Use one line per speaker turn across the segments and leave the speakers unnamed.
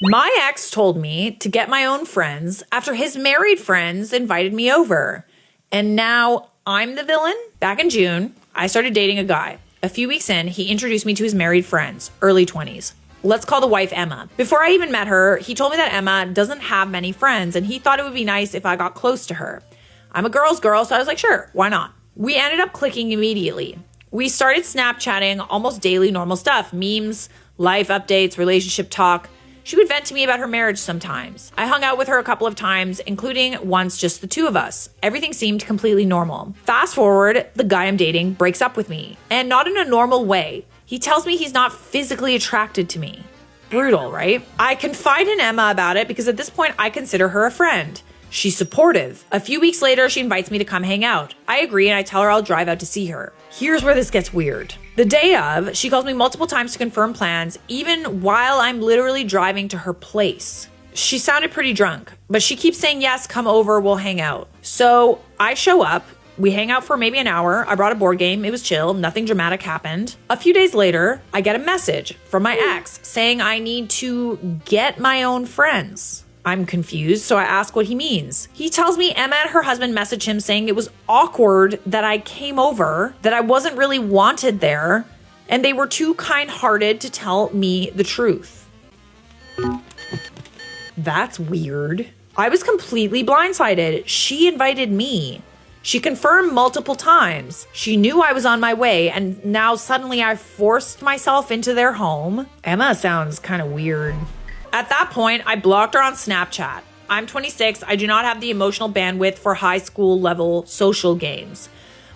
My ex told me to get my own friends after his married friends invited me over. And now I'm the villain? Back in June, I started dating a guy. A few weeks in, he introduced me to his married friends, early 20s. Let's call the wife Emma. Before I even met her, he told me that Emma doesn't have many friends and he thought it would be nice if I got close to her. I'm a girl's girl, so I was like, sure, why not? We ended up clicking immediately. We started Snapchatting almost daily normal stuff, memes, life updates, relationship talk. She would vent to me about her marriage sometimes. I hung out with her a couple of times, including once just the two of us. Everything seemed completely normal. Fast forward, the guy I'm dating breaks up with me, and not in a normal way. He tells me he's not physically attracted to me. Brutal, right? I confide in Emma about it because at this point I consider her a friend. She's supportive. A few weeks later, she invites me to come hang out. I agree and I tell her I'll drive out to see her. Here's where this gets weird. The day of, she calls me multiple times to confirm plans, even while I'm literally driving to her place. She sounded pretty drunk, but she keeps saying, yes, come over, we'll hang out. So I show up. We hang out for maybe an hour. I brought a board game. It was chill. Nothing dramatic happened. A few days later, I get a message from my ex saying I need to get my own friends. I'm confused, so I ask what he means. He tells me Emma and her husband messaged him saying it was awkward that I came over, that I wasn't really wanted there, and they were too kind-hearted to tell me the truth. That's weird. I was completely blindsided. She invited me. She confirmed multiple times. She knew I was on my way, and now suddenly I forced myself into their home. Emma sounds kind of weird. At that point, I blocked her on Snapchat. I'm 26. I do not have the emotional bandwidth for high school level social games.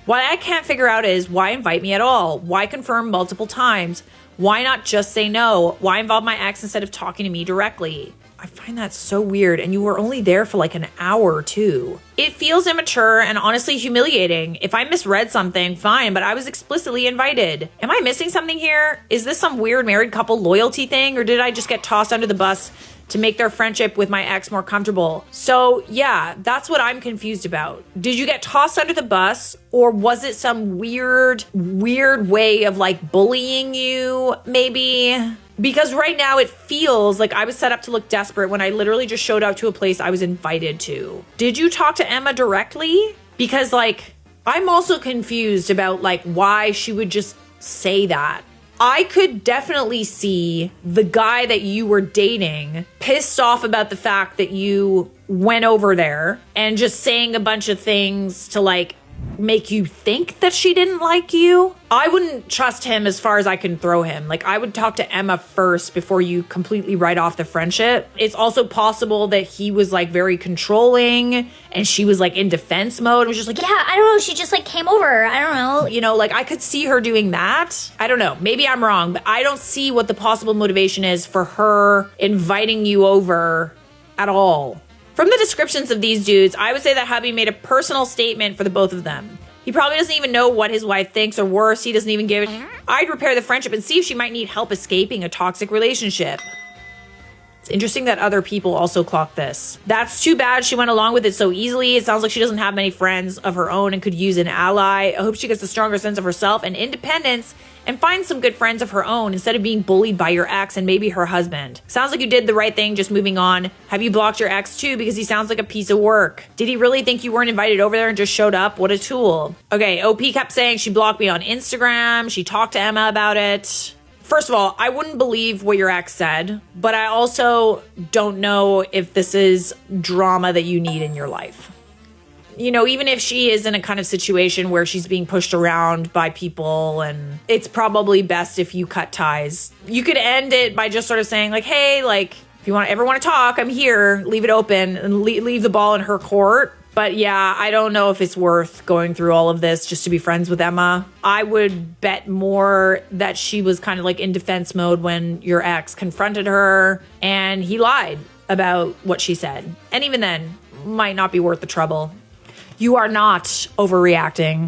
What I can't figure out is why invite me at all? Why confirm multiple times? Why not just say no? Why involve my ex instead of talking to me directly? I find that so weird, and you were only there for like an hour or two. It feels immature and honestly humiliating. If I misread something, fine, but I was explicitly invited. Am I missing something here? Is this some weird married couple loyalty thing, or did I just get tossed under the bus to make their friendship with my ex more comfortable? So yeah, that's what I'm confused about. Did you get tossed under the bus, or was it some weird way of like bullying you, maybe? Because right now it feels like I was set up to look desperate when I literally just showed up to a place I was invited to. Did you talk to Emma directly? Because like, I'm also confused about like why she would just say that. I could definitely see the guy that you were dating pissed off about the fact that you went over there and just saying a bunch of things to like make you think that she didn't like you. I wouldn't trust him as far as I can throw him. Like, I would talk to Emma first before you completely write off the friendship. It's also possible that he was like very controlling and she was like in defense mode. It was just like,
yeah, I don't know. She just like came over. I don't know.
You know, like I could see her doing that. I don't know. Maybe I'm wrong, but I don't see what the possible motivation is for her inviting you over at all. From the descriptions of these dudes, I would say that hubby made a personal statement for the both of them. He probably doesn't even know what his wife thinks, or worse, he doesn't even give it. I'd repair the friendship and see if she might need help escaping a toxic relationship. It's interesting that other people also clock this. That's too bad she went along with it so easily. It sounds like she doesn't have many friends of her own and could use an ally. I hope she gets a stronger sense of herself and independence and finds some good friends of her own instead of being bullied by your ex and maybe her husband. Sounds like you did the right thing, just moving on. Have you blocked your ex too? Because he sounds like a piece of work. Did he really think you weren't invited over there and just showed up? What a tool. Okay, OP kept saying she blocked me on Instagram. She talked to Emma about it. First of all, I wouldn't believe what your ex said, but I also don't know if this is drama that you need in your life. You know, even if she is in a kind of situation where she's being pushed around by people, and it's probably best if you cut ties. You could end it by just sort of saying like, hey, like, if you ever want to talk, I'm here, leave it open and leave the ball in her court. But yeah, I don't know if it's worth going through all of this just to be friends with Emma. I would bet more that she was kind of like in defense mode when your ex confronted her and he lied about what she said. And even then, might not be worth the trouble. You are not overreacting.